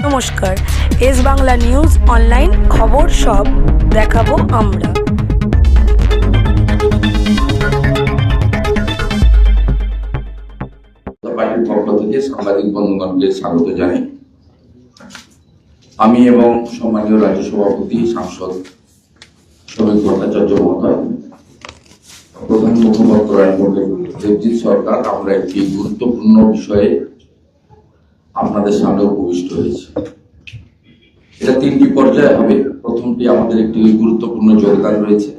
নমস্কার, S Bangla news online খবর সব দেখাবো আমরা। পার্টির পক্ষ থেকে সাংবাদিক বন্ধুগণকে স্বাগত জানাই। আমি এবং সম্মানীয় রাজ্য সভাপতি সাংসদ শ্রমিক ভট্টাচার্য মহোদয়, প্রধান মুখপাত্র দেবজিৎ সরকার, আমরা একটি গুরুত্বপূর্ণ বিষয়ে আপনাদের সামনে উপবিষ্ট হয়েছি। এটা তিনটি পর্যায়ে হবে। প্রথমটি, আমাদের একটি গুরুত্বপূর্ণ যোগদান রয়েছে।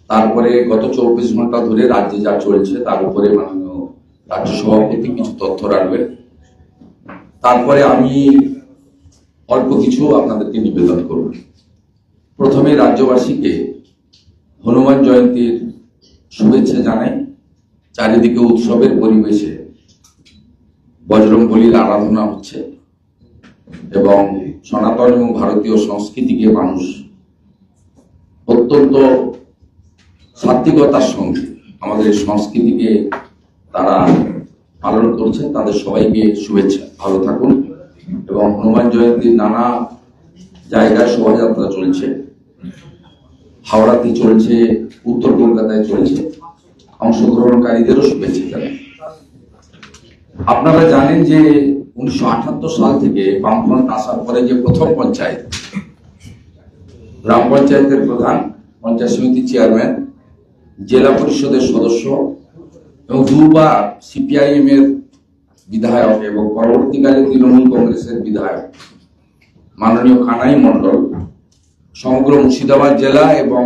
তারপরে গত 24 ঘন্টা ধরে রাজ্যে যা চলছে তার উপরে মাননীয় রাজ্য সভাপতি কিছু তথ্য রাখবেন। তারপরে আমি অল্প কিছু আপনাদেরকে নিবেদন করব। প্রথমে রাজ্যবাসীকে হনুমান জয়ন্তীর শুভেচ্ছা জানাই। চারিদিকে উৎসবের পরিবেশে বজরংবলীর আরাধনা হচ্ছে এবং সনাতন এবং ভারতীয় সংস্কৃতিকে মানুষ অত্যন্ত সাত্বিকতার সঙ্গে আমাদের সংস্কৃতিকে তারা পালন করছে। তাদের সবাইকে শুভেচ্ছা, ভালো থাকুন। এবং হনুমান জয়ন্তীর নানা জায়গায় শোভাযাত্রা চলছে, হাওড়াতে চলছে, উত্তর কলকাতায় চলছে। অংশগ্রহণকারীদেরও শুভেচ্ছা জানাই। আপনারা জানেন যে 1978 সাল থেকে বামফ্রন্ট আসার পরে যে প্রথম পঞ্চায়েত, গ্রাম পঞ্চায়েতের প্রধান, পঞ্চায়েত সমিতির চেয়ারম্যান, জেলা পরিষদের সদস্য এবং দুবার সিপিআইএম এর বিধায়ক এবং পরবর্তীকালে তৃণমূল কংগ্রেসের বিধায়ক মাননীয় কানাই মণ্ডল সমগ্র মুর্শিদাবাদ জেলা এবং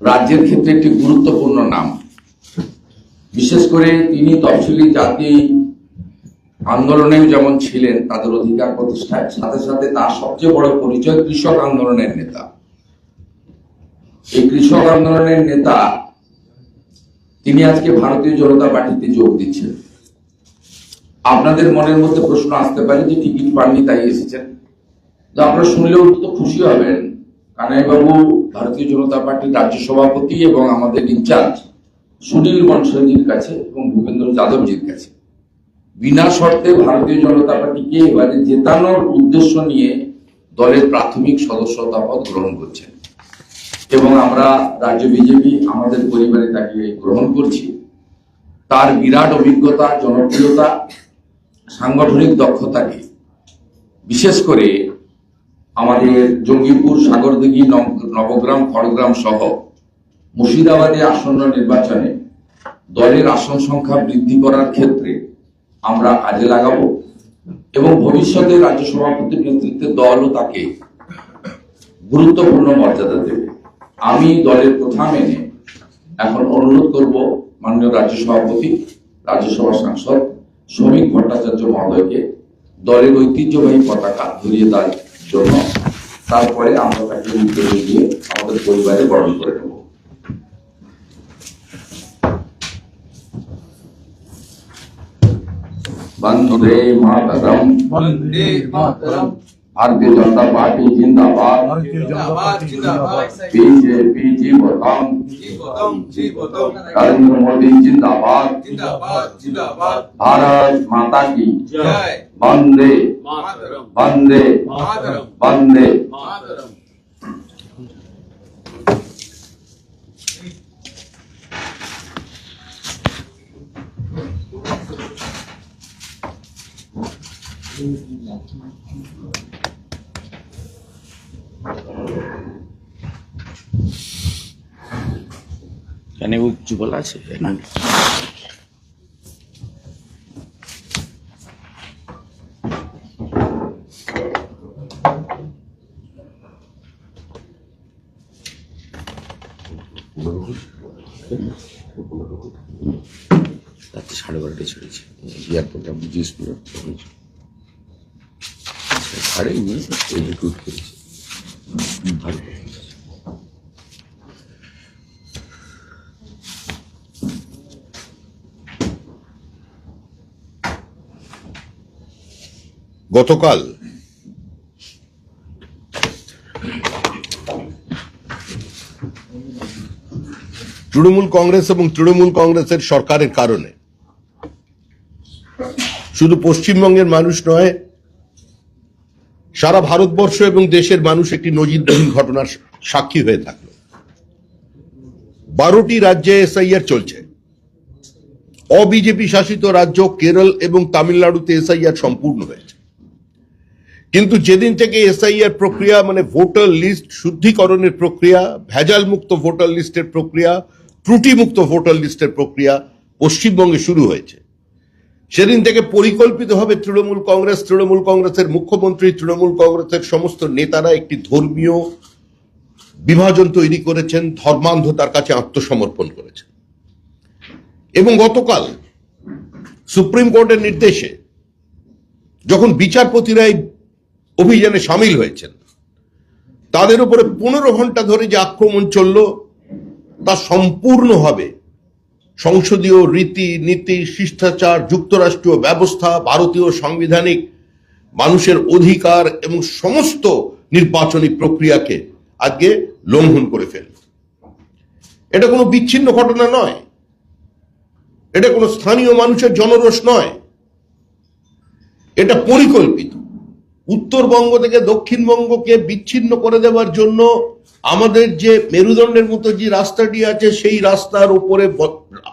রাজ্যের ক্ষেত্রে একটি গুরুত্বপূর্ণ নাম। বিশেষ করে তিনি তফসিলি জাতি আন্দোলনেও যেমন ছিলেন তাদের অধিকার প্রতিষ্ঠায়, সাথে সাথে তার সবচেয়ে বড় পরিচয় কৃষক আন্দোলনের নেতা। এই কৃষক আন্দোলনের নেতা তিনি আজকে ভারতীয় জনতা পার্টিতে যোগ দিচ্ছেন। আপনাদের মনের মধ্যে প্রশ্ন আসতে পারে যে টিকিট পাননি তাই এসেছেন। তো আপনারা শুনলেও তো খুশি হবেন, কানাইবাবু ভারতীয় জনতা পার্টির রাজ্য সভাপতি এবং আমাদের ইনচার্জ সুনীল বনসলজির কাছে এবং ভূপেন্দ্র যাদবজির কাছে বিনা শর্তে ভারতীয় জনতা পার্টিকে এবারে জেতানোর উদ্দেশ্য নিয়ে দলের প্রাথমিক সদস্যতা পদ গ্রহণ করছেন এবং আমরা রাজ্য বিজেপি আমাদের পরিবারে তাকে গ্রহণ করছি। তার বিরাট অভিজ্ঞতা, জনপ্রিয়তা, সাংগঠনিক দক্ষতাকে বিশেষ করে আমাদের জঙ্গিপুর, সাগরদিঘি, নবগ্রাম, খড়গ্রাম সহ মুর্শিদাবাদে আসন্ন নির্বাচনে দলের আসন সংখ্যা বৃদ্ধি করার ক্ষেত্রে আমরা কাজে লাগাবো এবং ভবিষ্যতে রাজ্য সভাপতির নেতৃত্বে দলও তাকে গুরুত্বপূর্ণ মর্যাদা দেবে। আমি দলের প্রথা মেনে এখন অনুরোধ করব মাননীয় রাজ্য সভাপতি, রাজ্যসভা সাংসদ শ্রমিক ভট্টাচার্য মহোদয়কে দলের ঐতিহ্যবাহী পতাকা ধরিয়ে দেওয়ার জন্য। তারপরে আমরা তাকে উদ্যোগে দিয়ে আমাদের পরিবারে বরণ করে নেব। বন্দে মাতরম, বন্দে মাতরম। भारतीय जनता पार्टी जिंदाबाद, बीजेपी जीवतम, नरेंद्र मोदी जिंदाबाद, भारत माता की जय, वंदे वंदे वंदे। এখানে কিছু বলা আছে না? রাত্রি 12:30 ছেড়েছি এয়ারপোর্টে, আমি জিএসপি সাড়ে রিক্রুট করেছি। ভালো গতকাল তৃণমূল কংগ্রেস এবং তৃণমূল কংগ্রেসের সরকারের কারণে শুধু পশ্চিমবঙ্গের মানুষ নয়, সারা ভারতবর্ষ এবং দেশের মানুষ একটি নজিরবিহীন ঘটনার সাক্ষী হয়ে থাকলো। 12টি রাজ্যে এসআইআর চলছে। অবিজেপি শাসিত রাজ্য কেরল এবং তামিলনাড়ুতে এসআইআর সম্পূর্ণ হয়েছে। কিন্তু যেদিন থেকে এসআইআর প্রক্রিয়া মানে ভোটার লিস্ট শুদ্ধিকরণের প্রক্রিয়া, ভেজাল মুক্ত ভোটার লিস্টের প্রক্রিয়া, ত্রুটিমুক্ত ভোটার লিস্টের প্রক্রিয়া পশ্চিমবঙ্গে শুরু হয়েছে, সেদিন থেকে পরিকল্পিতভাবে তৃণমূল কংগ্রেসের মুখ্যমন্ত্রী, তৃণমূল কংগ্রেসের সমস্ত নেতারা একটি ধর্মীয় বিভাজন তৈরি করেছেন, ধর্মান্ধতার কাছে আত্মসমর্পণ করেছেন। এবং গতকাল সুপ্রিম কোর্টের নির্দেশে যখন বিচারপতিরা এই অভিযানে সামিল হয়েছেন, তাদের উপরে 15 ঘন্টা ধরে যে আক্রমণ চলল তা সম্পূর্ণভাবে সংসদীয় রীতি নীতি, শিষ্টাচার, যুক্তরাষ্ট্রীয় ব্যবস্থা, ভারতীয় সাংবিধানিক মানুষের অধিকার এবং সমস্ত নির্বাচনী প্রক্রিয়াকে আজকে লঙ্ঘন করে ফেলল। এটা কোনো বিচ্ছিন্ন ঘটনা নয়, এটা কোনো স্থানীয় মানুষের জনরোষ নয়, এটা পরিকল্পিত। উত্তরবঙ্গ থেকে দক্ষিণবঙ্গকে বিচ্ছিন্ন করে দেওয়ার জন্য আমাদের যে মেরুদণ্ডের মতো যে রাস্তাটি আছে, সেই রাস্তার উপরে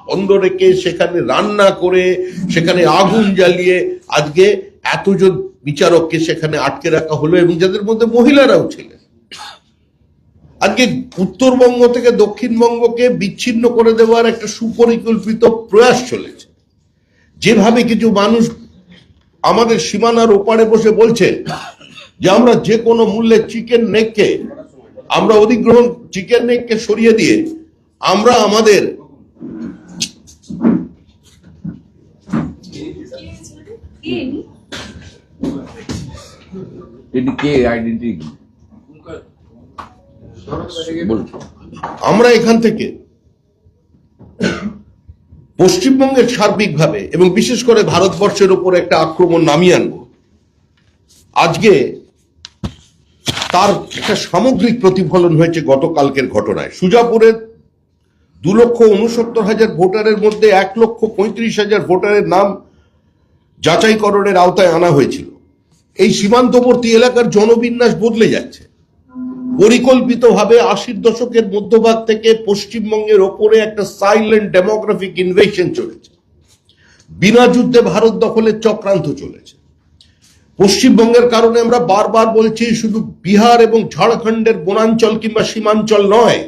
বন্ধ রেখে সেখানে রান্না করে সেখানে আগুন জ্বালিয়ে আজকে এতজন বিচারককে সেখানে আটকে রাখা হলো, এবং যাদের মধ্যে মহিলারাও ছিলেন। আজকে উত্তরবঙ্গ থেকে দক্ষিণবঙ্গকে বিচ্ছিন্ন করে দেওয়ার একটা সুপরিকল্পিত প্রয়াস চলেছে। যেভাবে কিছু মানুষ আমাদের সীমানার ওপারে বসে বলছে যে আমরা যে কোনো মূল্যে চিকেন নেককে সরিয়ে দিয়ে আমরা আমাদের আমরা এখান থেকে পশ্চিমবঙ্গের সার্বিকভাবে এবং বিশেষ করে ভারতবর্ষের উপর একটা আক্রমণ নামিয়ে আনবো। আজকে তার একটা সামগ্রিক প্রতিফলন হয়েছে গতকালকের ঘটনায়। সুজাপুরের 2,69,000 ভোটারের মধ্যে 1,35,000 ভোটারের নাম যাচাইকরণের আওতায় আনা হয়েছিল। এই সীমান্তবর্তী এলাকার জনবিন্যাস বদলে যাচ্ছে। পরিকল্পিতভাবে 80-র দশকের মধ্যভাগ থেকে পশ্চিমবঙ্গের ওপরে একটা সাইলেন্ট ডেমোগ্রাফিক ইনভেশন চলেছে। বিনা যুদ্ধে ভারত দখলের চক্রান্ত চলেছে। পশ্চিমবঙ্গের কারণে আমরা বারবার বলছি, শুধু বিহার এবং ঝাড়খণ্ডের বনাঞ্চল কিংবা সীমাঞ্চল নয়,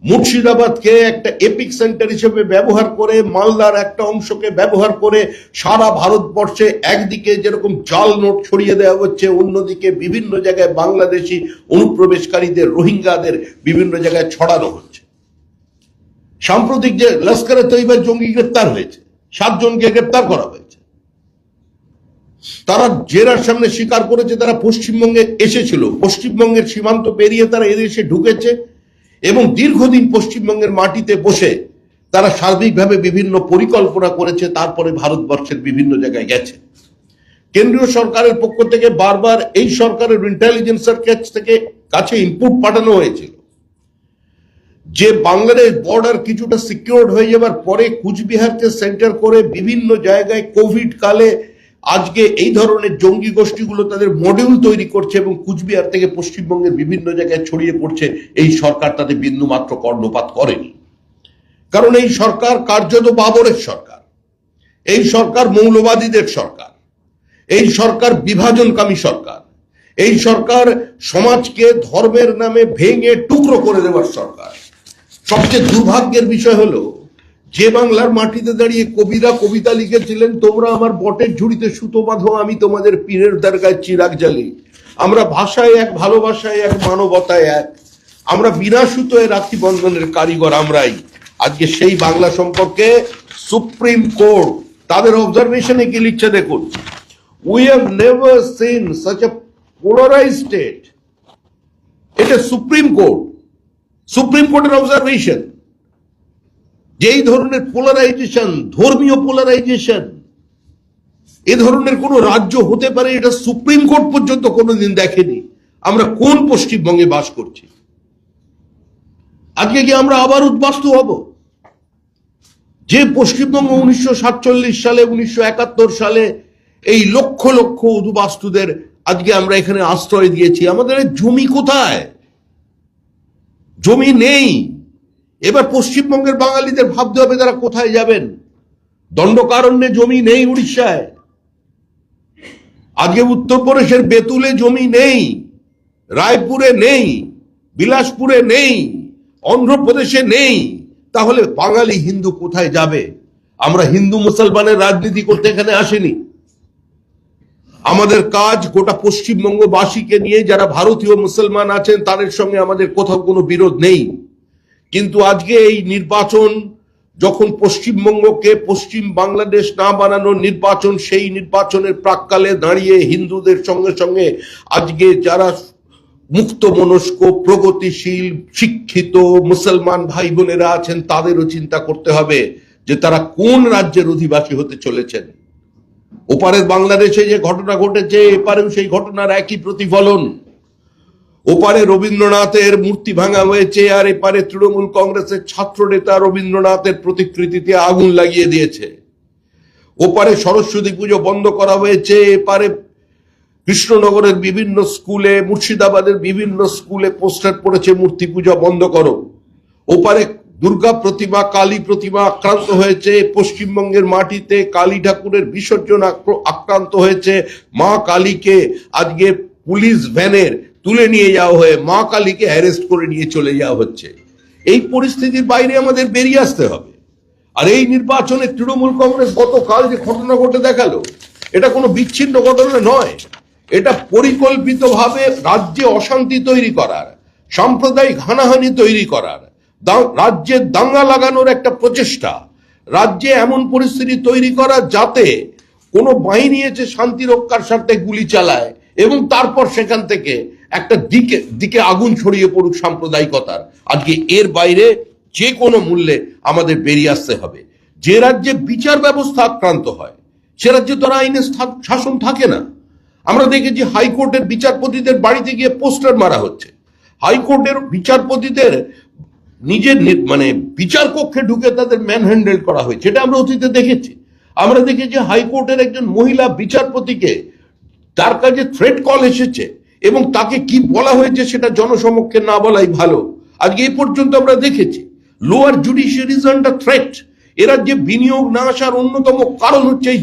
মুর্শিদাবাদকে একটা এপিক সেন্টার হিসেবে ব্যবহার করে, মালদার একটা অংশকে ব্যবহার করে সারা ভারতবর্ষে একদিকে যেরকম জাল নোট ছড়িয়ে দেওয়া হচ্ছে, অন্যদিকে বিভিন্ন জায়গায় বাংলাদেশি অনুপ্রবেশকারীদের, রোহিঙ্গাদের বিভিন্ন জায়গায় ছড়ানো হচ্ছে। সাম্প্রতিক যে লস্করে তৈবার জঙ্গি গ্রেপ্তার হয়েছে, 7 জনকে গ্রেপ্তার করা হয়েছে। তারা জেরার সামনে স্বীকার করেছে তারা পশ্চিমবঙ্গে এসেছিল, পশ্চিমবঙ্গের সীমান্ত পেরিয়ে তারা এদেশে ঢুকেছে এবং দীর্ঘদিন পশ্চিমবঙ্গের মাটিতে বসে তারা সার্বিকভাবে বিভিন্ন পরিকল্পনা করেছে, তারপরে ভারতবর্ষের বিভিন্ন জায়গায় গেছে। কেন্দ্রীয় সরকারের পক্ষ থেকে বারবার এই সরকারের ইন্টেলিজেন্সের কাছে ইনপুট পাঠানো হয়েছিল যে বাংলাদেশ বর্ডার কিছুটা সিকিউরড হয়ে যাবার পরে কুচবিহারকে সেন্টার করে বিভিন্ন জায়গায় কোভিড কালে আজকে এই ধরনের জঙ্গি গোষ্ঠীগুলো তাদের মডিউল তৈরি করছে এবং কুচবিহার থেকে পশ্চিমবঙ্গের বিভিন্ন জায়গায় ছড়িয়ে পড়ছে। এই সরকার তাদের বিন্দুমাত্র কর্ণপাত করেনি, কারণ এই সরকার কার্যত বাবরের সরকার, এই সরকার মৌলবাদীদের সরকার, এই সরকার বিভাজনকামী সরকার, এই সরকার সমাজকে ধর্মের নামে ভেঙে টুকরো করে দেওয়ার সরকার। সবচেয়ে দুর্ভাগ্যের বিষয় হলো, যে বাংলার মাটিতে দাঁড়িয়ে কবিরা কবিতা লিখেছিলেন, তোমরা আমার বটের ঝুড়িতে সুতো বাঁধো, আমি তোমাদের পীরের দরগায় চিরাগ জ্বালি, আমরা ভাষায় এক, ভালোবাসায় এক, মানবতায় এক, আমরা বিনা সুতোয় রাখি বন্ধনের কারিগর আমরাই। আজকে সেই বাংলা সম্পর্কে সুপ্রিম কোর্ট তাদের অবজারভেশনে কি লিখছে দেখুন, we have never seen such a polarised state. এটা সুপ্রিম কোর্টের অবজারভেশন। যেই ধরনের পোলারাইজেশন, ধর্মীয় পোলারাইজেশন, এ ধরনের কোন রাজ্য হতে পারে এটা সুপ্রিম কোর্ট পর্যন্ত কোনোদিন দেখেনি। আমরা কোন পশ্চিমবঙ্গে বাস করছি? আজকে কি আমরা আবার উদ্বাস্তু হব? যে পশ্চিমবঙ্গ 1947 সালে, 1971 সালে এই লক্ষ লক্ষ উদ্বাস্তুদের আজকে আমরা এখানে আশ্রয় দিয়েছি। আমাদের জমি কোথায়? জমি নেই। এবার পশ্চিমবঙ্গের বাঙালিদের ভাবতে হবে তারা কোথায় যাবেন। দণ্ডকারণ্যে জমি নেই উড়িষ্যায়, আজকে উত্তরপ্রদেশের বেতুলে জমি নেই, রায়পুরে নেই, বিলাসপুরে নেই, অন্ধ্রপ্রদেশে নেই। তাহলে বাঙালি হিন্দু কোথায় যাবে? আমরা হিন্দু মুসলমানের রাজনীতি করতে এখানে আসেনি। আমাদের কাজ গোটা পশ্চিমবঙ্গবাসীকে নিয়ে, যারা ভারতীয় মুসলমান আছেন তাদের সঙ্গে আমাদের কোথাও কোনো বিরোধ নেই। কিন্তু আজকে এই নির্বাচন যখন পশ্চিমবঙ্গকে পশ্চিম বাংলাদেশ না বানানোর নির্বাচন, সেই নির্বাচনের প্রাক্কালে দাঁড়িয়ে হিন্দুদের সঙ্গে সঙ্গে আজকে যারা মুক্ত মনস্ক, প্রগতিশীল, শিক্ষিত মুসলমান ভাই বোনেরা আছেন তাদেরও চিন্তা করতে হবে যে তারা কোন রাজ্যের অধিবাসী হতে চলেছেন। ওপারের বাংলাদেশে যে ঘটনা ঘটেছে, এপারেও সেই ঘটনার একই প্রতিফলন। ওপারে রবীন্দ্রনাথের মূর্তি ভাঙা হয়েছে, আর এপারে তৃণমূল কংগ্রেসের ছাত্র নেতা রবীন্দ্রনাথের প্রতিকৃতিতে আগুন লাগিয়ে দিয়েছে। ওপারে সরস্বতী পুজো বন্ধ করা হয়েছে, এপারে কৃষ্ণনগরের বিভিন্ন স্কুলে, মুর্শিদাবাদের বিভিন্ন স্কুলে পোস্টার পড়েছে মূর্তি পূজা বন্ধ করো। ওপারে দুর্গা প্রতিমা, কালী প্রতিমা আক্রান্ত হয়েছে। পশ্চিমবঙ্গের মাটিতে কালী ঠাকুরের বিসর্জন আক্রান্ত হয়েছে। মা কালীকে আজকে পুলিশ ভ্যানের তুলে নিয়ে যাওয়া হয়ে মা কালীকে অ্যারেস্ট করে নিয়ে চলে যাওয়া হচ্ছে। এই পরিস্থিতির বাইরে আমাদের বেরিয়ে আসতে হবে। আর এই নির্বাচনে তৃণমূল কংগ্রেস গতকাল যে ঘটনা ঘটে দেখালো, এটা কোনো বিচ্ছিন্ন ঘটনা নয়। এটা পরিকল্পিতভাবে রাজ্যে অশান্তি তৈরি করার, সাম্প্রদায়িক হানাহানি তৈরি করার, রাজ্যে দাঙ্গা লাগানোর একটা প্রচেষ্টা, রাজ্যে এমন পরিস্থিতি তৈরি করা যাতে কোনো বাহিনী এসে শান্তি রক্ষার স্বার্থে গুলি চালায় এবং তারপর সেখান থেকে একটা দিকে আগুন ছড়িয়ে পড়ুক সাম্প্রদায়িকতার। আজকে এর বাইরে যে কোনো মূল্যে আমাদের বেরিয়ে আসতে হবে। যে রাজ্যে বিচার ব্যবস্থা আক্রান্ত হয় সে রাজ্যে তো আইনের শাসন থাকে না। আমরা দেখেছি হাইকোর্টের বিচারপতিদের বাড়িতে গিয়ে পোস্টার মারা হচ্ছে। হাইকোর্টের বিচারপতিদের নিজের বিচার কক্ষে ঢুকে তাদের ম্যানহ্যান্ডেল করা হয়েছে, এটা আমরা অতীতে দেখেছি। আমরা দেখেছি হাইকোর্টের একজন মহিলা বিচারপতিকে, তার কাছে থ্রেট কল এসেছে এবং তাকে কি বলা হয়েছে সেটা জনসমক্ষে না বলাই ভালো। আজকে এই পর্যন্ত আমরা দেখেছি lower judiciary is under threat. এরা যে বিনিয়োগ না আসার অন্যতম কারণ হচ্ছে এই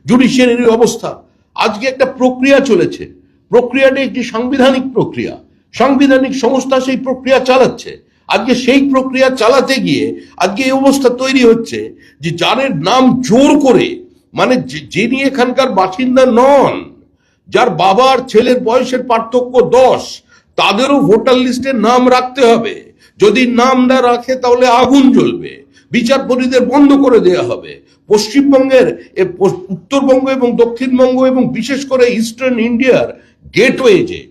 জুডিশিয়ারির অবস্থা। আজকে একটা প্রক্রিয়া চলেছে, প্রক্রিয়াটা একটি সাংবিধানিক প্রক্রিয়া, সাংবিধানিক সংস্থা সেই প্রক্রিয়া চালাচ্ছে। আজকে সেই প্রক্রিয়া চালাতে গিয়ে আজকে এই অবস্থা তৈরি হচ্ছে যে যাদের নাম জোর করে, যিনি এখানকার বাসিন্দা নন, যার বাবার ছেলের বয়সের পার্থক্য 10, তাদেরও ভোটার লিস্টে নাম রাখতে হবে। যদি নাম না রাখে তাহলে আগুন জ্বলবে, বিচারপতিদের বন্ধ করে দেওয়া হবে। পশ্চিমবঙ্গের উত্তরবঙ্গ এবং দক্ষিণবঙ্গ এবং বিশেষ করে ইস্টার্ন ইন্ডিয়ার গেটওয়ে যে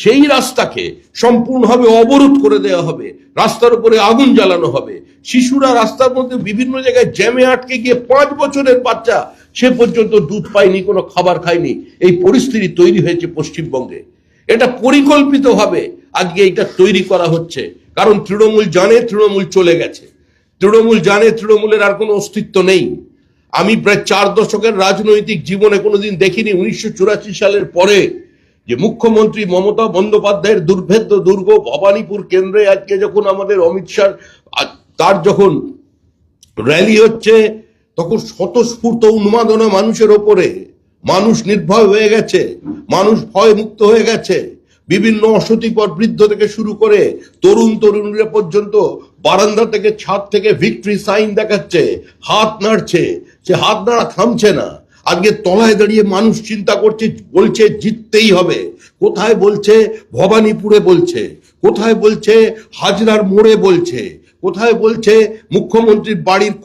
সেই রাস্তাকে সম্পূর্ণভাবে অবরোধ করে দেওয়া হবে, রাস্তার উপরে আগুন জ্বালানো হবে। শিশুরা রাস্তার মধ্যে বিভিন্ন জায়গায় জ্যামে আটকে গিয়ে 5 বছরের বাচ্চা সে পর্যন্ত দুধ পায়নি, কোনো খাবার খায়নি। এই পরিস্থিতি তৈরি হয়েছে পশ্চিমবঙ্গে। এটা পরিকল্পিতভাবে আজকে এটা তৈরি করা হচ্ছে, কারণ তৃণমূল জানে তৃণমূল চলে গেছে, তৃণমূল জানে তৃণমূলের আর কোনো অস্তিত্ব নেই। আমি প্রায় 4 দশকের রাজনৈতিক জীবনে কোনোদিন দেখিনি 1984 সালের পরে যে মুখ্যমন্ত্রী মমতা বন্দ্যোপাধ্যায়ের দুর্ভেদ্য দুর্গ ভবানীপুর কেন্দ্রে আজকে যখন আমাদের অমিত শাহ তার যখন র্যালি হচ্ছে, তখন স্বতঃস্ফূর্ত উন্মাদনা মানুষের ওপরে, মানুষ নির্ভয় হয়ে গেছে, মানুষ ভয় মুক্ত হয়ে গেছে। বিভিন্ন অসতিপর বৃদ্ধ থেকে শুরু করে তরুণীরা পর্যন্ত বারান্দা থেকে, ছাদ থেকে ভিক্টরি সাইন দেখাচ্ছে, হাত নাড়ছে, সে হাত নাড়া থামছে না। আজকে তলায় দাঁড়িয়ে মানুষ চিন্তা করছে, বলছে জিততেই হবে। কোথায় বলছে ভবানীপুরে বলছে, কোথায় বলছে হাজরার মোড়ে বলছে, কোথায় বলছে মুখ্যমন্ত্রীর বাড়ির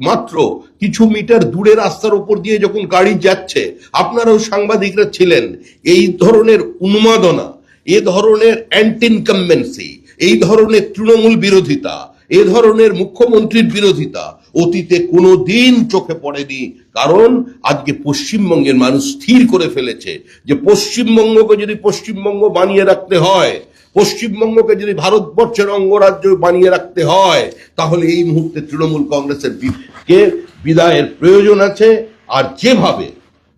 মাত্র কিছু মিটার দূরে রাস্তার উপর দিয়ে যখন গাড়ি যাচ্ছে। আপনারাও সাংবাদিকরা ছিলেন। এই ধরনের উন্মাদনা, এ ধরনের অ্যান্টি ইনকামবেন্সি, এই ধরনের তৃণমূল বিরোধিতা, এ ধরনের মুখ্যমন্ত্রীর বিরোধিতা অতীতে কোনো দিন চোখে পড়েনি। কারণ আজকে পশ্চিমবঙ্গের মানুষ স্থির করে ফেলেছে যে পশ্চিমবঙ্গকে যদি পশ্চিমবঙ্গ বানিয়ে রাখতে হয়, পশ্চিমবঙ্গকে যদি ভারতবর্ষের অঙ্গরাজ্য বানিয়ে রাখতে হয়, তাহলে এই মুহূর্তে তৃণমূল কংগ্রেসের বিদায়ের প্রয়োজন আছে। আর যেভাবে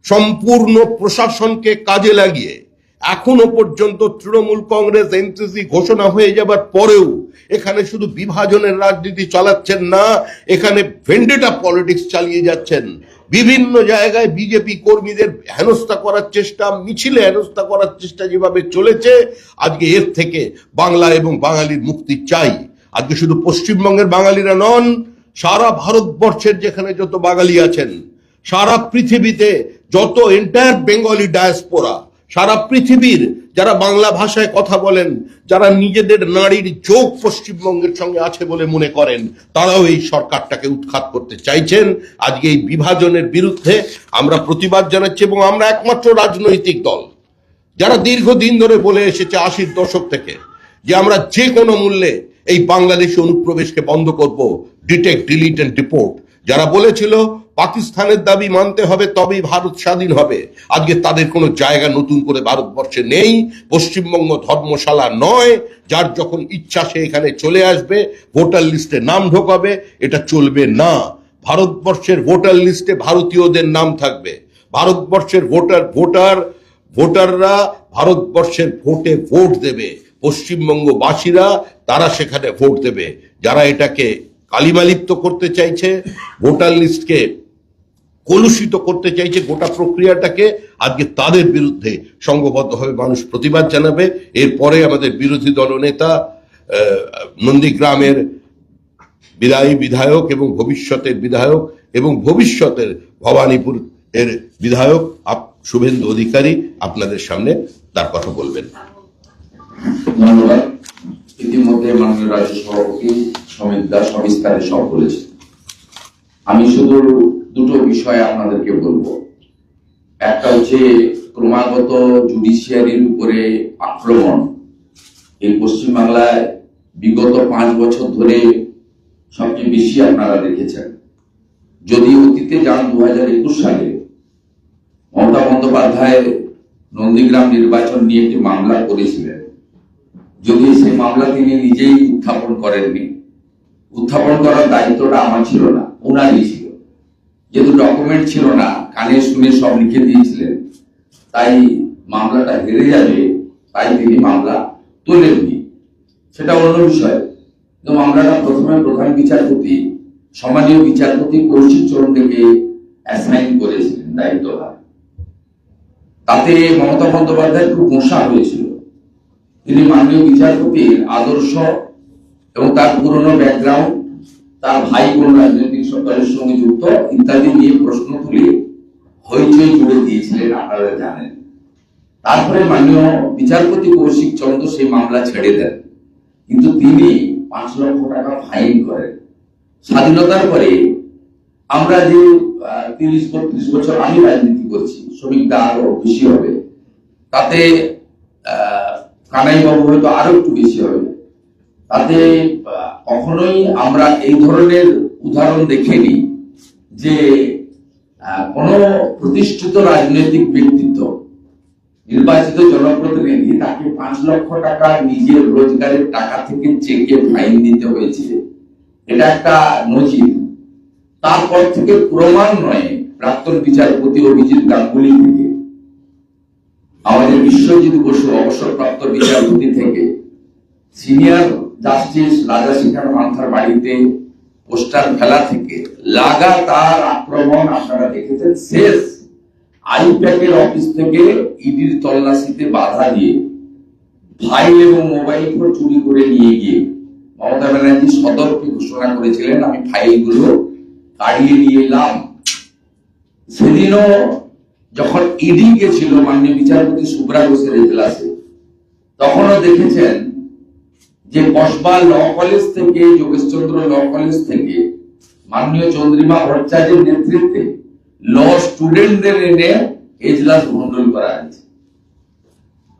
সম্পূর্ণ প্রশাসনকে কাজে লাগিয়ে এখনো পর্যন্ত তৃণমূল কংগ্রেস এনসিসি ঘোষণা হয়ে যাবার পরেও এখানে শুধু বিভাজনের রাজনীতি চালাচ্ছেন না, এখানে ভেন্ডেটা পলিটিক্স চালিয়ে যাচ্ছেন। বিভিন্ন জায়গায় বিজেপি কর্মীদের হেনস্থা করার চেষ্টা, মিছিলে হেনস্থা করার চেষ্টা যেভাবে চলেছে, আজকে এর থেকে বাংলা এবং বাঙালির মুক্তি চাই। আজকে শুধু পশ্চিমবঙ্গের বাঙালিরা নন, সারা ভারতবর্ষের যেখানে যত বাঙালি আছেন, সারা পৃথিবীতে যত এন্টায়ার বেঙ্গলি ডায়াসপোরা, সারা পৃথিবীর যারা বাংলা ভাষায় কথা বলেন, যারা নিজেদের নারীর যোগ পশ্চিমবঙ্গের সঙ্গে আছে বলে মনে করেন, তারাও এই সরকারটাকে উৎখাত করতে চাইছেন। আজকে এই বিভাজনের বিরুদ্ধে আমরা প্রতিবাদ জানাচ্ছি এবং আমরা একমাত্র রাজনৈতিক দল যারা দীর্ঘদিন ধরে বলে এসেছে 80-র দশক থেকে যে আমরা যে কোনো মূল্যে এই বাংলাদেশি অনুপ্রবেশকে বন্ধ করব, ডিটেক্ট, ডিলিট এন্ড ডিপোর্ট। যারা বলেছিল পাকিস্তানের দাবি মানতে হবে তবেই ভারত স্বাধীন হবে, আজকে তাদের কোনো জায়গা নতুন করে ভারতবর্ষে নেই। পশ্চিমবঙ্গ ধর্মশালা নয়, যার যখন ইচ্ছা সে এখানে চলে আসবে, ভোটার লিস্টে নাম ঢোকাবে, এটা চলবে না। ভারতবর্ষের ভোটার লিস্টে ভারতীয়দের নাম থাকবে। ভারতবর্ষের ভোটাররা ভারতবর্ষের ভোটে ভোট দেবে। পশ্চিমবঙ্গবাসীরা তারা সেখানে ভোট দেবে। যারা এটাকে কালিমালিপ্ত করতে চাইছে, ভোটার লিস্টকে কলুষিত করতে চাইছে, গোটা প্রক্রিয়াটাকে, আজকে তাদের বিরুদ্ধে সংঘবদ্ধভাবে মানুষ প্রতিবাদ জানাবে। এরপরে আমাদের বিরোধী দলনেতা নন্দীগ্রামের বিদায়ী বিধায়ক এবং ভবিষ্যতের বিধায়ক এবং ভবিষ্যতের ভবানীপুর এর বিধায়ক শুভেন্দু অধিকারী আপনাদের সামনে তার কথা বলবেন। ধন্যবাদ। ইতিমধ্যে মাননীয় রাজ্য সভাপতি সমিত দাস সবিস্তারে সব বলেছেন। আমি শুধু দুটো বিষয় আপনাদেরকে বলবো। একটা হচ্ছে ক্রমাগত জুডিশিয়ারির উপরে আক্রমণ। এই পশ্চিমবাংলায় বিগত 5 বছর ধরে সবচেয়ে বেশি আপনারা দেখেছেন। যদি অতীতে যান 2021 সালে মমতা বন্দ্যোপাধ্যায় নন্দীগ্রাম নির্বাচন নিয়ে একটি মামলা করেছিলেন, যদি সেই মামলা তিনি নিজেই উত্থাপন করেননি। উত্থাপন করার দায়িত্বটা আমার ছিল না, ওনারই ছিল। যেহেতু ডকুমেন্ট ছিল না, কানে শুনে সব লিখে দিয়েছিলেন, তাই মামলাটা হেরে যাবে, তাই তিনি মামলা তোলেননি। সেটা অন্য বিষয়। কিন্তু মামলাটা প্রথমে প্রধান বিচারপতি, সম্মানীয় বিচারপতি কৌশিক চরণকে অ্যাসাইন করেছিলেন দায়িত্বভার। তাতে মমতা বন্দ্যোপাধ্যায় খুব গোঁসা হয়েছিল। তিনি মাননীয় বিচারপতির আদর্শ এবং তার পুরনো ব্যাকগ্রাউন্ড, তার ভাই কোন রাজনৈতিক দলের সঙ্গে যুক্ত ইত্যাদি নিয়ে প্রশ্ন তুলে হইচই জুড়ে দিয়েছিলেন, আপনারা জানেন। তারপরে মাননীয় বিচারপতি কৌশিক চন্দ্র সেই মামলা ছেড়ে দেন, কিন্তু তিনি 5 লক্ষ টাকা ফাইন করেন। স্বাধীনতার পরে আমরা যে 30-32 বছর আমি রাজনীতি করছি, শ্রমিক দা আরো বেশি হবে, তাতে কানাইবাবু হয়তো আরো একটু বেশি হবে, তাতে কখনোই আমরা এই ধরনের উদাহরণ দেখিনি যে কোন প্রতিষ্ঠিত রাজনৈতিক ব্যক্তিত্ব, নির্বাচিত জনপ্রতিনিধি, তাকে 5 লক্ষ টাকা নিজের রোজগারের টাকা থেকে চেকে ফাইন দিতে হয়েছে। এটা একটা নজির। তারপর থেকে ক্রমান্বয়ে প্রাক্তন বিচারপতি অভিজিৎ গাঙ্গুলি থেকে আমাদের বিশ্বজিৎ বসু অবসরপ্রাপ্ত বিচারপতি থেকে সিনিয়র জাস্টিস রাজাশেখর মান্থার বাড়িতে পোস্টার ফেলা থেকে লাগাতার আক্রমণ আপনারা দেখেছেন। শেষ আইপ্যাকের অফিস থেকে ইডির তল্লাশিতে বাধা দিয়ে ফাইল এবং মোবাইল ফোন চুরি করে নিয়ে গিয়ে মমতা ব্যানার্জি সতর্কে ঘোষণা করেছিলেন, আমি ফাইলগুলো কাড়িয়ে নিয়ে এলাম। সেদিনও যখন ইডি গেছিল মাননীয় বিচারপতি সুব্রা ঘোষের এজলাসে, তখনও দেখেছেন যে কসবা ল কলেজ থেকে, যোগেশচন্দ্র ল কলেজ থেকে মাননীয় চন্দ্রিমা ভট্টাচার্যের নেতৃত্বে ল স্টুডেন্টদের এনে এজলাস ভণ্ডুল করা হয়েছে।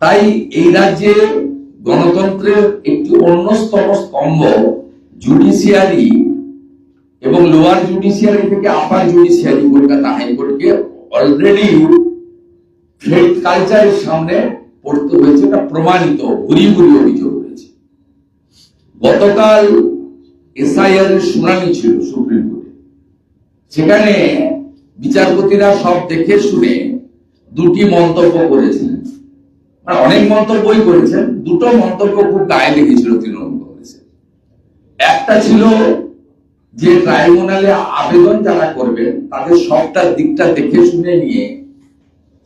তাই এই রাজ্যে গণতন্ত্রের একটি অন্যতম স্তম্ভ জুডিশিয়ারি এবং লোয়ার জুডিশিয়ারি থেকে আপার জুডিশিয়ারি, কলকাতা হাইকোর্টকে অলরেডি থ্রেড কালচারের সামনে পড়তে হয়েছে। এটা প্রমাণিত, ভুরি ভুরি অভিযোগ রয়েছে। গতকাল এসআইআর এর শুনানি ছিল সুপ্রিম কোর্টে। সেখানে বিচারপতিরা সব দেখে শুনে দুটি মন্তব্য করেছিলেন, মানে অনেক মন্তব্যই করেছেন, দুটো মন্তব্য খুব গায়ে লেগেছিল তৃণমূল কংগ্রেসের। একটা ছিল যে ট্রাইব্যুনালে আবেদন যারা করবেন তাদের সবটা দিকটা দেখে শুনে নিয়ে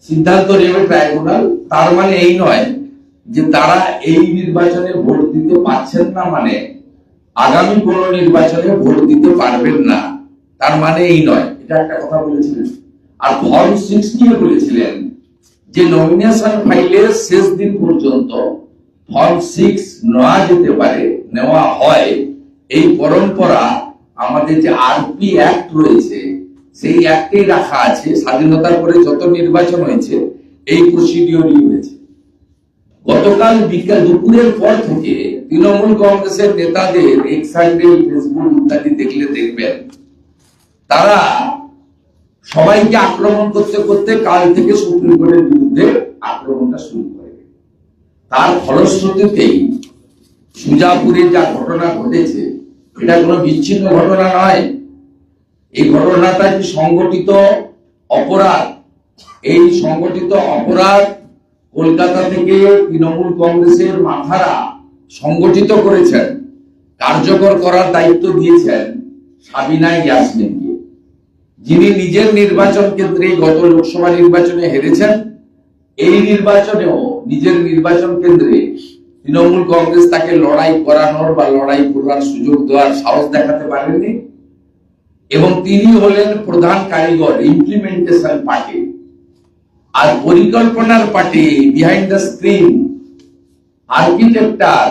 সিদ্ধান্ত নেবে ট্রাইব্যুনাল। তার মানে এই নয় যে তারা এই নির্বাচনে ভোট দিতে পারছেন না, মানে আগামী কোন নির্বাচনে ভোট দিতে পারবেন না, তার মানে এই নয়। এটা একটা কথা বলেছিলেন। আর ফর্ম 6 নিয়ে বলেছিলেন যে নমিনেশন ফাইলের শেষ দিন পর্যন্ত ফর্ম 6 নেওয়া যেতে পারে, নেওয়া হয়। এই পরম্পরা আমাদের যে আরপি অ্যাক্ট রয়েছে সেই অ্যাক্টেই রাখা আছে। স্বাধীনতার পরে যত নির্বাচন হয়েছে এই প্রসিডিওরই হয়েছে। গতকাল বিকাল দুপুরের পর থেকে তৃণমূল কংগ্রেসের নেতাদের এক্স হ্যান্ডেল, ফেসবুক ইত্যাদি দেখলে দেখবেন তারা সবাইকে আক্রমণ করতে করতে কাল থেকে সুপ্রিম কোর্টের বিরুদ্ধে আক্রমণটা শুরু করে। তার ফলশ্রুতিতেই সুজাপুরে যা ঘটনা ঘটেছে এটা কোনো বিচ্ছিন্ন ঘটনা নয়। এই ঘটনাটা কি সংগঠিত অপরাধ। এই সংগঠিত অপরাধ কলকাতা থেকে তৃণমূল কংগ্রেসের মাথারা সংগঠিত করেছেন, কার্যকর করার দায়িত্ব দিয়েছেন সাবিনা ইয়াসমিনকে, যিনি নিজের নির্বাচন কেন্দ্রে গত লোকসভা নির্বাচনে হেরেছেন। এই নির্বাচনেও নিজের নির্বাচন কেন্দ্রে তৃণমূল কংগ্রেস তাকে লড়াই করানোর বা লড়াই করার সুযোগ দেওয়ার সাহস দেখাতে পারেননি। এবং তিনি হলেন প্রধান কারিগর, ইমপ্লিমেন্টেশন পার্টি আর পরিকল্পনার পার্টি, বিহাইন্ড দ্য স্ক্রিন, আর্কিটেক্টার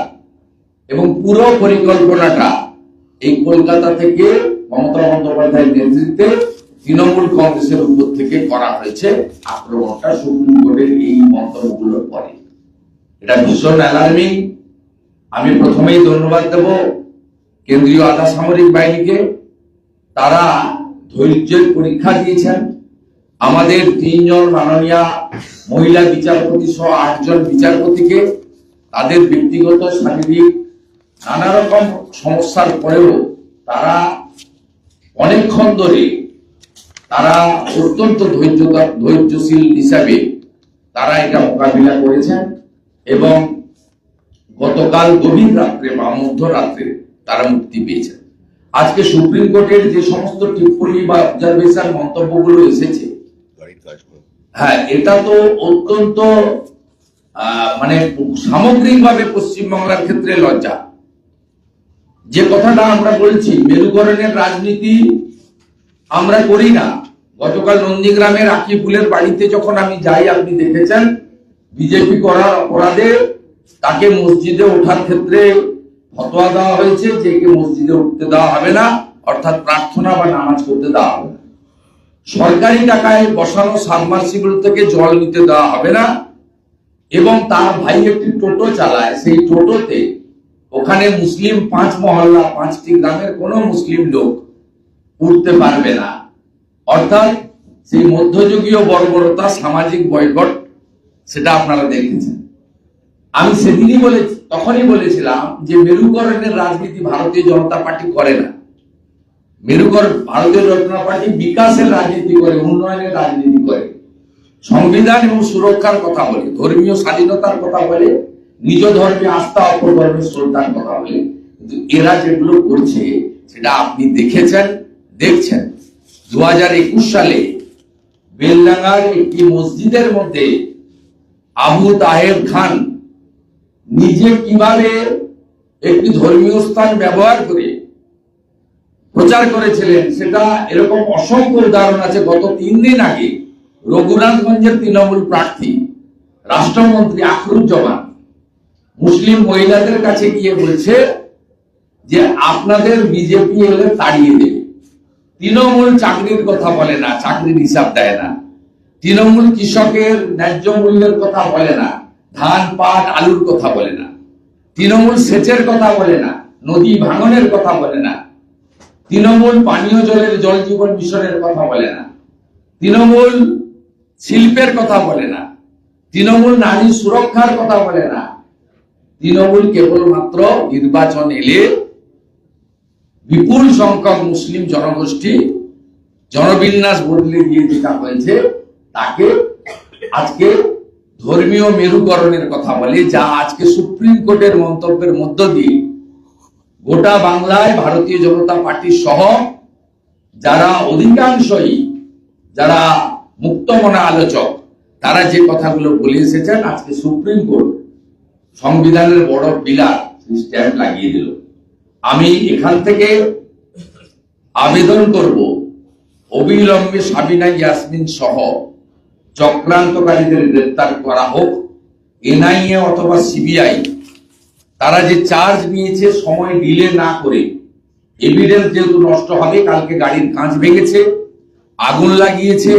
এবং পুরো পরিকল্পনাটা এই কলকাতা থেকে মমতা বন্দ্যোপাধ্যায়ের নেতৃত্বে তৃণমূল কংগ্রেসের উপর থেকে করা হয়েছে আক্রমণটা সুপ্রিম কোর্টের এই মন্তব্যগুলোর পরে। এটা ভীষণ অ্যালার্মিং। আমি প্রথমেই ধন্যবাদ দেব কেন্দ্রীয় আধা সামরিক বাহিনীকে। তারা ধৈর্যের পরীক্ষা দিয়েছেন। আমাদের 3 জন মাননীয় মহিলা বিচারপতি সহ 8 জন বিচারপতিকে তাদের ব্যক্তিগত শারীরিক নানা রকম সমস্যার পরেও তারা অনেকক্ষণ ধরে তারা অত্যন্ত ধৈর্যশীল হিসাবে তারা এটা মোকাবিলা করেছেন এবং গতকাল গভীর রাত্রে বা মধ্যরাত্রে তারা মুক্তি পেয়েছেন। আজকে সুপ্রিম কোর্টের যে সমস্ত টিপ্পনী বা অবজারভেশন মন্তব্যগুলো এসেছে, হ্যাঁ, এটা তো অত্যন্ত মানে সামগ্রিকভাবে পশ্চিমবাংলার ক্ষেত্রে লজ্জা। যে কথাটা আমরা বলছি মেরুকরণের রাজনীতি আমরা করি না। গতকাল নন্দীগ্রামের আকিবুলের বাড়িতে যখন আমি যাই, আপনি দেখেছেন বিজেপি করার অপরাধে তাকে মসজিদে ওঠার ক্ষেত্রে ফতোয়া দেওয়া হয়েছে যে কে মসজিদে উঠতে দেওয়া হবে না, অর্থাৎ প্রার্থনা বা নামাজ করতে দেওয়া হবে না। সরকারি টাকায় বসানো সাবমার্সিবল থেকে জল নিতে দেওয়া হবে না। এবং তার ভাই একটি টোটো চালায়, সেই টোটোতে ওখানে মুসলিম 5 মহল্লা 5টি গ্রামের কোনো মুসলিম লোক উঠতে পারবে না। অর্থাৎ সেই মধ্যযুগীয় বর্বরতা, সামাজিক বয়কট, সেটা আপনারা দেখেছেন। আমি সেদিনই তখনই বলেছিলাম যে মেরুকরণের রাজনীতি ভারতীয় জনতা পার্টি করে না। ভারতীয় জনতা পার্টি বিকাশের রাজনীতি করে, উন্নয়নের রাজনীতি করে, সংবিধান এবং সুরক্ষার কথা বলে, ধর্মীয় স্বাধীনতার কথা বলে, নিজ ধর্মে আস্থা অপর ধর্মের শ্রদ্ধার কথা বলে। কিন্তু এরা যেগুলো করছে সেটা আপনি দেখেছেন, দেখছেন। 2021 সালে বেলডাঙ্গার একটি মসজিদের মধ্যে আবু তাহের খান নিজে কিভাবে একটি ধর্মীয় স্থান ব্যবহার করে প্রচার করেছিলেন, সেটা এরকম অসংখ্য উদাহরণ আছে। গত 3 দিন আগে রঘুনাথগঞ্জের তৃণমূল প্রার্থী রাষ্ট্রমন্ত্রী আখরুজ্জামান মুসলিম মহিলাদের কাছে গিয়ে বলছে যে আপনাদের বিজেপি এলে তাড়িয়ে দেবে। তৃণমূল চাকরির কথা বলে না, চাকরির হিসাব দেয় না। তৃণমূল কৃষকের ন্যায্য মূল্যের কথা বলে না, ধান পাট আলুর কথা বলে না। তৃণমূল সেচের কথা বলে না, নদী ভাঙনের কথা বলে না। তৃণমূল পানীয় জলের জল জীবন মিশনের কথা বলে না। তৃণমূল শিল্পের কথা বলে না। তৃণমূল নারী সুরক্ষার কথা বলে না। তৃণমূল কেবলমাত্র নির্বাচন এলে বিপুল সংখ্যক মুসলিম জনগোষ্ঠী জনবিন্যাস বদলে দিয়ে যেটা হয়েছে তাকে আজকে ধর্মীয় মেরুকরণের কথা বলে, যা আজকে সুপ্রিম কোর্টের মন্তব্যের মধ্য দিয়ে গোটা বাংলায় ভারতীয় জনতা পার্টি সহ যারা অধিকাংশই যারা মুক্তমনা আলোচক তারা যে কথাগুলো বলে এসেছেন, আজকে সুপ্রিম কোর্ট সংবিধানের বড় পিলার স্ট্যাম্প লাগিয়ে দিল। আমি এখান থেকে আবেদন করব অবিলম্বে সাবিনা ইয়াসমিন সহ চক্রান্তকারীদের গ্রেফতার করা হোক। এনআইএ অথবা সিবিআই তারা যে চার্জ নিয়েছে সময় ডিলে না করে, এভিডেন্স যেহেতু নষ্ট হবে, কালকে গাড়ির কাঁচ ভেঙেছে, আগুন লাগিয়েছে,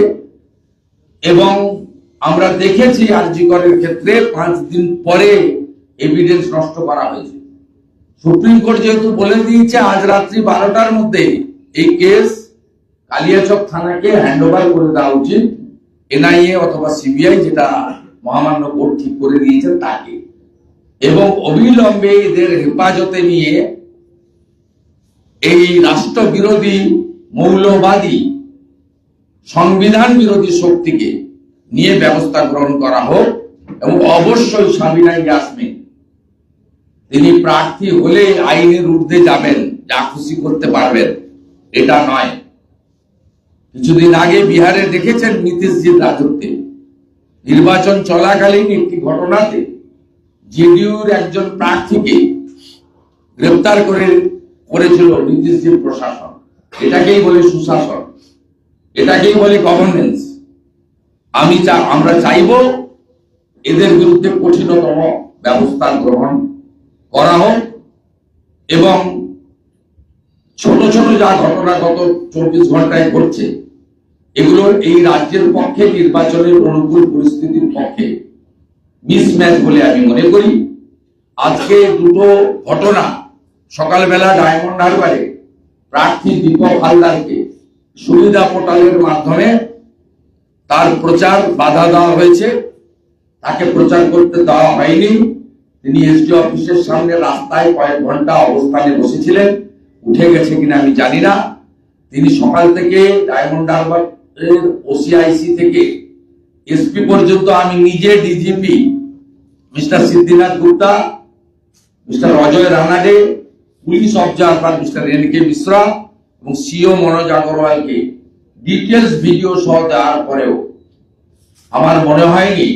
এবং আমরা দেখেছি আরজিকরের ক্ষেত্রে 5 দিন পরে এভিডেন্স নষ্ট করা হয়েছে। সুপ্রিম কোর্ট যেহেতু বলে দিয়েছে আজ রাত্রি 12টার মধ্যে এই কেস কালিয়াচক থানাকে হ্যান্ডওভার করে দেওয়া উচিত, এনআইএ অথবা সিবিআই, যেটা মহামান্য কোর্ট ঠিক করে দিয়েছেন তাকে, এবং অবিলম্বে এদের হেফাজতে নিয়ে এই রাষ্ট্রবিরোধী মৌলবাদী সংবিধান বিরোধী শক্তিকে নিয়ে ব্যবস্থা গ্রহণ করা হোক। এবং অবশ্যই সাবিনা ইয়াসমিন তিনি প্রার্থী হলে আইনের ঊর্ধ্বে যাবেন, যা খুশি করতে পারবেন, এটা নয়। কিছুদিন আগে বিহারে দেখেছেন নীতিশজির রাজত্বে নির্বাচন চলাকালীন একটি ঘটনাতে জেডিইউর একজন প্রার্থীকে গ্রেফতার করেছিল নীতিশজির প্রশাসন। এটাকেই বলে সুশাসন, এটাকেই বলে গভর্নেন্স। আমরা চাইব এদের বিরুদ্ধে কঠিনতম ব্যবস্থা গ্রহণ করা হোক, এবং ছোট ছোট যা ঘটনা গত 24 ঘন্টায় ঘটছে, এগুলো এই রাজ্যের পক্ষে নির্বাচনের অনুকূল পরিস্থিতির পক্ষে মিসম্যাচ বলে আমি মনে করি। আজকে দুটো ঘটনা, সকালবেলা ডায়মন্ড হারবারে প্রার্থী দীপক হালদারকে সুবিধা পোর্টালের মাধ্যমে তার প্রচার বাধা দেওয়া হয়েছে, তাকে প্রচার করতে দেওয়া হয়নি। তিনি এসডি অফিসের সামনে রাস্তায় কয়েক ঘন্টা অবস্থানে বসেছিলেন, উঠে গেছে কিনা আমি জানি না। তিনি সকাল থেকে ডায়মন্ড হারবারের ওসিআইসি থেকে এসপি পর্যন্ত, আমি নিজে DGP mister Siddhinath Gupta, mister Ajay Ranade, police observer mister NK Mishra এবং সিও মনোজ আগরওয়ালকে ডিটেলস ভিডিও সহ দেওয়ার পরেও আমার মনে হয়নি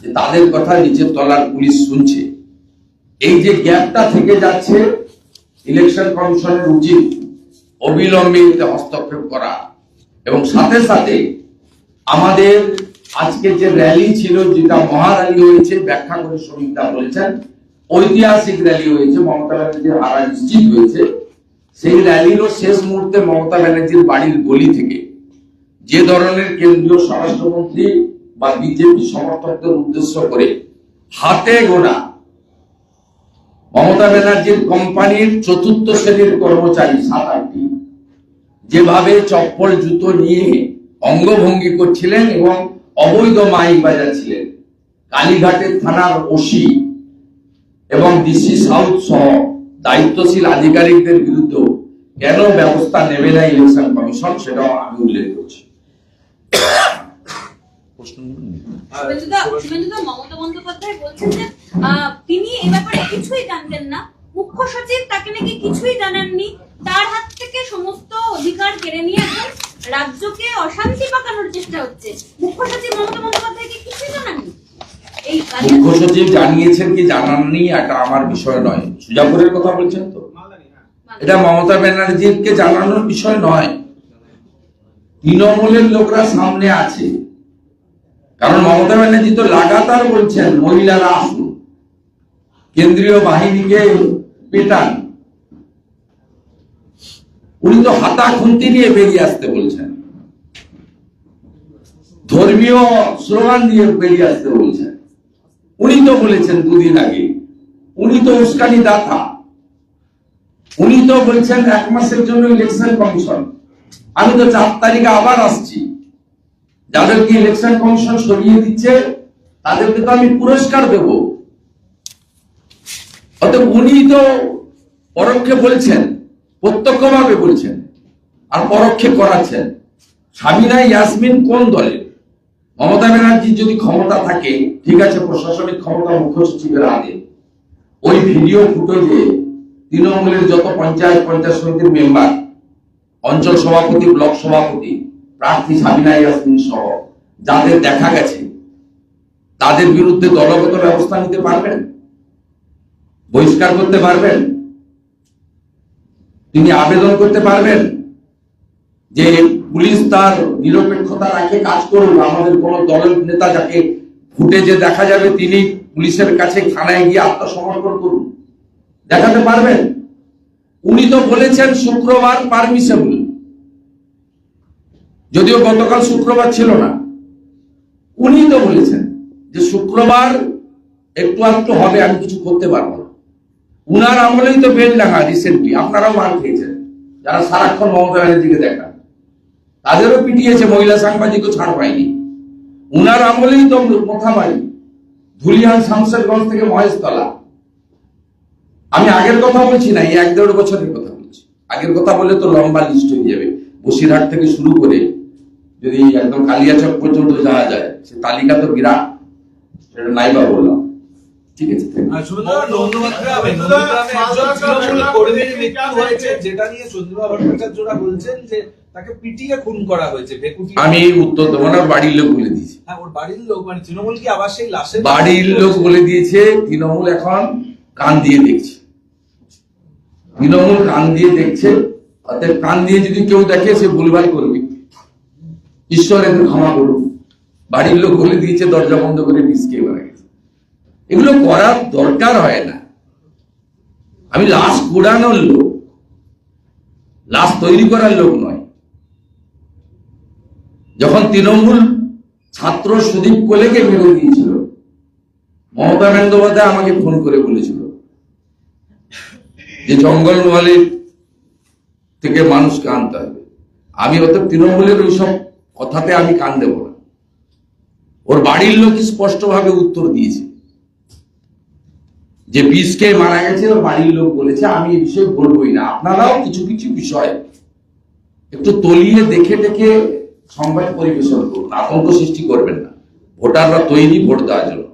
যে তাদের কথা নিচের তলার পুলিশ শুনছে। এই যে গ্যাপটা থেকে যাচ্ছে, ইলেকশন কমিশনের উচিত অবিলম্বে এতে হস্তক্ষেপ করা, এবং সাথে সাথে আমাদের আজকে যে র্যালি ছিল, যেটা মহারালি হয়েছে, ব্যাখ্যা করে শ্রমিকরা বলেছেন ঐতিহাসিক র্যালি হয়েছে, মমতা ব্যানার্জির হারা নিশ্চিত হয়েছে। সেই র্যালিরও শেষ মুহূর্তে মমতা ব্যানার্জির বাড়ির গলি থেকে যে ধরনের কেন্দ্রীয় স্বরাষ্ট্রমন্ত্রী বা বিজেপি সমর্থকদের উদ্দেশ্য করে হাতে গোনা মমতা ব্যানার্জির কোম্পানির 4র্থ শ্রেণীর কর্মচারী 7-8টি যেভাবে চপ্পল জুতো নিয়ে অঙ্গভঙ্গি করছিলেন এবং অবৈধ মাইক বাজাচ্ছিলেন, কালীঘাটের থানার ওসি এবং ডিসি সাউথ সহ দায়িত্বশীল আধিকারিকদের বিরুদ্ধে কেন ব্যবস্থা নেবে না ইলেকশন কমিশন, সেটাও আমি উল্লেখ করছি। মমতা বন্দ্যোপাধ্যায় বলছেন যে তিনি এ ব্যাপারে কিছুই জানতেন না, মুখ্য সচিব তাকে নাকি কিছুই জানাননি, তার হাত থেকে সমস্ত অধিকার কেড়ে নিয়ে এখন রাজ্যকে অশান্তি পাকানোর চেষ্টা হচ্ছে। মুখ্য সচিব মমতা বন্দ্যোপাধ্যায়কে কিছুই জানাননি। এই মুখ্য সচিব জানিয়েছেন কি জানাননি এটা আমার বিষয় নয়। সুজাপুরের কথা বলছেন তো, এটা মমতা ব্যানার্জিকে জানানোর বিষয় নয়। তৃণমূলের লোকরা সামনে আছে, কারণ মমতা ব্যানার্জি তো লাগাতার বলছেন মহিলারা আসুন, কেন্দ্রীয় বাহিনীকে পেটান। উনি তো হাতা খুন্তি নিয়ে বেরিয়ে আসতে বলছেন, ধর্মীয় স্লোগান দিয়ে বেরিয়ে আসতে বলছেন। উনি তো বলেছেন দুদিন আগে, উনি তো উস্কানি দাতা, উনি তো বলছেন 1 মাসের জন্য ইলেকশন কমিশন। আমি তো 4 তারিখে আবার আসছি, যাদেরকে ইলেকশন কমিশন সরিয়ে দিচ্ছে তাদেরকে তো আমি পুরস্কার দেব। অতএব উনি তো পরোক্ষে বলছেন, প্রত্যক্ষভাবে বলছেন আর পরোক্ষে করাচ্ছেন। সাবিনা ইয়াসমিন কোন দলের? মমতা ব্যানার্জির যদি ক্ষমতা থাকে, ঠিক আছে, প্রশাসনিক ক্ষমতা মুখ্য সচিবের হাতে, ওই ভিডিও ফুটেজে তৃণমূলের যত পঞ্চায়েত সমিতির মেম্বার, অঞ্চল সভাপতি, ব্লক সভাপতি, প্রার্থী সাবিনা ইয়াসমিন সহ যাদের দেখা গেছে তাদের বিরুদ্ধে দলগত ব্যবস্থা নিতে পারবেন, বহিষ্কার করতে পারবেন, তিনি আবেদন করতে পারবেন যে পুলিশ তার নিরপেক্ষতা রাখে কাজ করুন, আমাদের কোন দলের নেতা যাকে ফুটেজে দেখা যাবে তিনি পুলিশের কাছে থানায় গিয়ে আত্মসমর্পণ করুন, দেখাতে পারবেন? উনি তো বলেছেন শুক্রবার পারমিসেবল, যদিও গতকাল শুক্রবার ছিল না। উনি তো বলেছেন যে শুক্রবার একটু একটু হবে, আমি কিছু করতে পারবো না। উনার আমলেই তো বেলডাঙ্গা রিসেন্টলি, আপনারাও মার খেয়েছেন যারা সারাক্ষণ মমতা ব্যানার্জিকে দেখান, তাদেরও পিটিয়েছে, মহিলা সাংবাদিকও ছাড় পায়নি। উনার আমলেই তো মোথাবাড়ি, ধুলিয়ান, শামশেরগঞ্জ থেকে মহেশতলা। আমি আগের কথা বলছি না, এই 1-1.5 বছরের কথা বলছি। আগের কথা বলে তো লম্বা লিস্ট হয়ে যাবে, বসিরহাট থেকে শুরু করে যদি একদম কালিয়াচক পর্যন্ত যাওয়া যায়, সে তালিকা তো বিরাট, সেটা নাইবা বললাম। ঠিক আছে, তাকে পিটিয়ে খুন করা হয়েছে। আমি উত্তর দেবো না, বাড়ির লোক বলে দিয়েছে। হ্যাঁ, ওর বাড়ির লোক মানে তৃণমূল কি আবার সেই লাশের বাড়ির লোক বলে দিয়েছে। তৃণমূল এখন কান দিয়ে দেখছে, তৃণমূল কান দিয়ে দেখছে। অর্থাৎ কান দিয়ে যদি কেউ দেখে সে ভুলভাল করবে, ঈশ্বর এদের ক্ষমা করুন। বাড়ির লোক বলে দিয়েছে, দরজা বন্ধ করে পিসকে মারা গেছে। এগুলো করার দরকার হয় না। আমি লাশ কুড়ানোর লোক, লাশ তৈরি করার লোক নয়। যখন তৃণমূল ছাত্র সুদীপ কোলেকে মেরে দিয়েছিল, মমতা বন্দ্যোপাধ্যায় আমাকে ফোন করে বলেছিল যে জঙ্গলমহলের থেকে মানুষকে আনতে হবে। আমি অত তৃণমূলের ওইসব কথাতে আমি কান দেব না। ওর বাড়ির লোক স্পষ্টভাবে উত্তর দিয়েছে যে পিসকে মারা গেছে, ওর বাড়ির লোক বলেছে। আমি এই বিষয়ে বলবোই না। আপনারাও কিছু কিছু বিষয় একটু তলিয়ে দেখে দেখে সংবাদ পরিবেশন করুন, আতঙ্ক সৃষ্টি করবেন না। ভোটাররা তৈরি ভোট দেওয়ার জন্য।